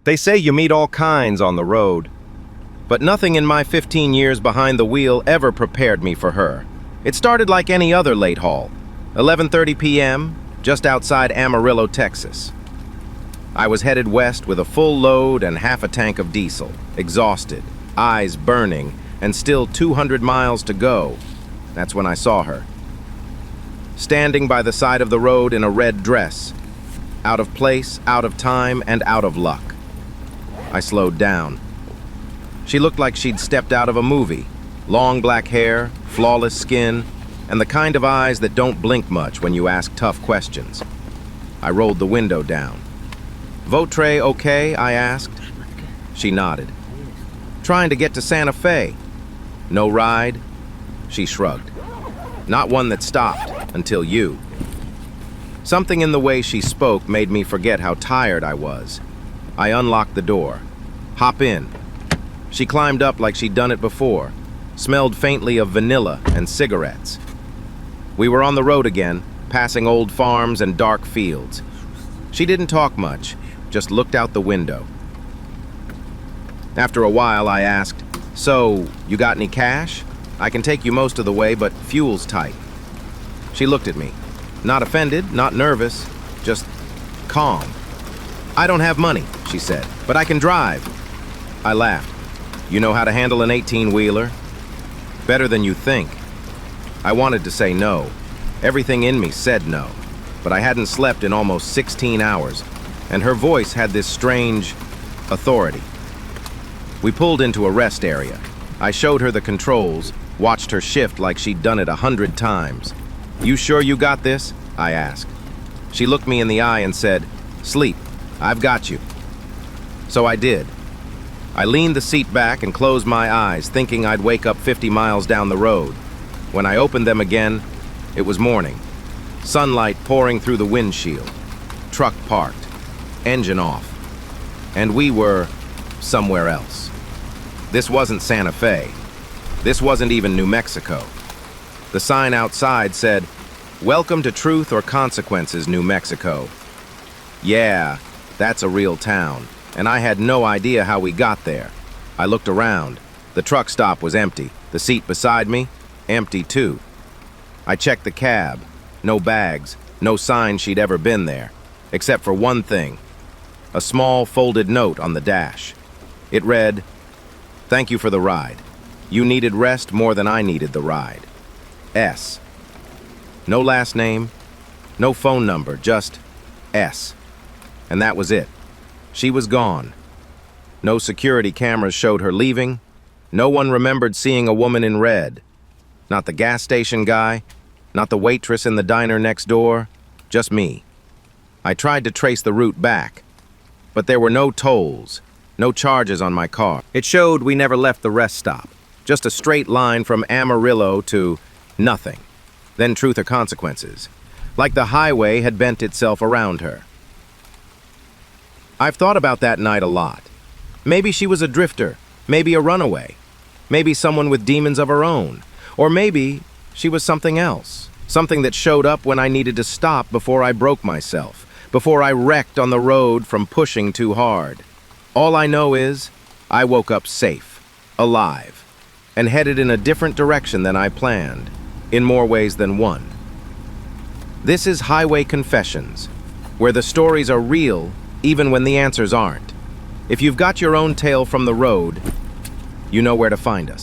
They say you meet all kinds on the road, but nothing in my 15 years behind the wheel ever prepared me for her. It started like any other late haul, 11:30 p.m., just outside Amarillo, Texas. I was headed west with a full load and half a tank of diesel, exhausted, eyes burning, and still 200 miles to go. That's when I saw her. Standing by the side of the road in a red dress, out of place, out of time, and out of luck. I slowed down. She looked like she'd stepped out of a movie. Long black hair, flawless skin, and the kind of eyes that don't blink much when you ask tough questions. I rolled the window down. "Votre okay?" I asked. She nodded. "Trying to get to Santa Fe." "No ride?" She shrugged. "Not one that stopped, until you." Something in the way she spoke made me forget how tired I was. I unlocked the door. "Hop in." She climbed up like she'd done it before, smelled faintly of vanilla and cigarettes. We were on the road again, passing old farms and dark fields. She didn't talk much, just looked out the window. After a while, I asked, "So, you got any cash? I can take you most of the way, but fuel's tight." She looked at me. Not offended, not nervous, just calm. "I don't have money," she said, "but I can drive." I laughed. "You know how to handle an 18-wheeler?" "Better than you think." I wanted to say no. Everything in me said no, but I hadn't slept in almost 16 hours, and her voice had this strange authority. We pulled into a rest area. I showed her the controls, watched her shift like she'd done it 100 times. "You sure you got this?" I asked. She looked me in the eye and said, "Sleep, I've got you." So I did. I leaned the seat back and closed my eyes, thinking I'd wake up 50 miles down the road. When I opened them again, it was morning. Sunlight pouring through the windshield. Truck parked. Engine off. And we were somewhere else. This wasn't Santa Fe. This wasn't even New Mexico. The sign outside said, "Welcome to Truth or Consequences, New Mexico." Yeah, that's a real town, and I had no idea how we got there. I looked around. The truck stop was empty. The seat beside me, empty too. I checked the cab. No bags, no sign she'd ever been there, except for one thing. A small folded note on the dash. It read, "Thank you for the ride. You needed rest more than I needed the ride. S." No last name, no phone number, just S. And that was it. She was gone. No security cameras showed her leaving. No one remembered seeing a woman in red. Not the gas station guy, not the waitress in the diner next door, just me. I tried to trace the route back, but there were no tolls, no charges on my car. It showed we never left the rest stop, just a straight line from Amarillo to nothing. Then Truth or Consequences, like the highway had bent itself around her. I've thought about that night a lot. Maybe she was a drifter, maybe a runaway, maybe someone with demons of her own, or maybe she was something else, something that showed up when I needed to stop before I broke myself, before I wrecked on the road from pushing too hard. All I know is I woke up safe, alive, and headed in a different direction than I planned, in more ways than one. This is Highway Confessions, where the stories are real even when the answers aren't. If you've got your own tale from the road, you know where to find us.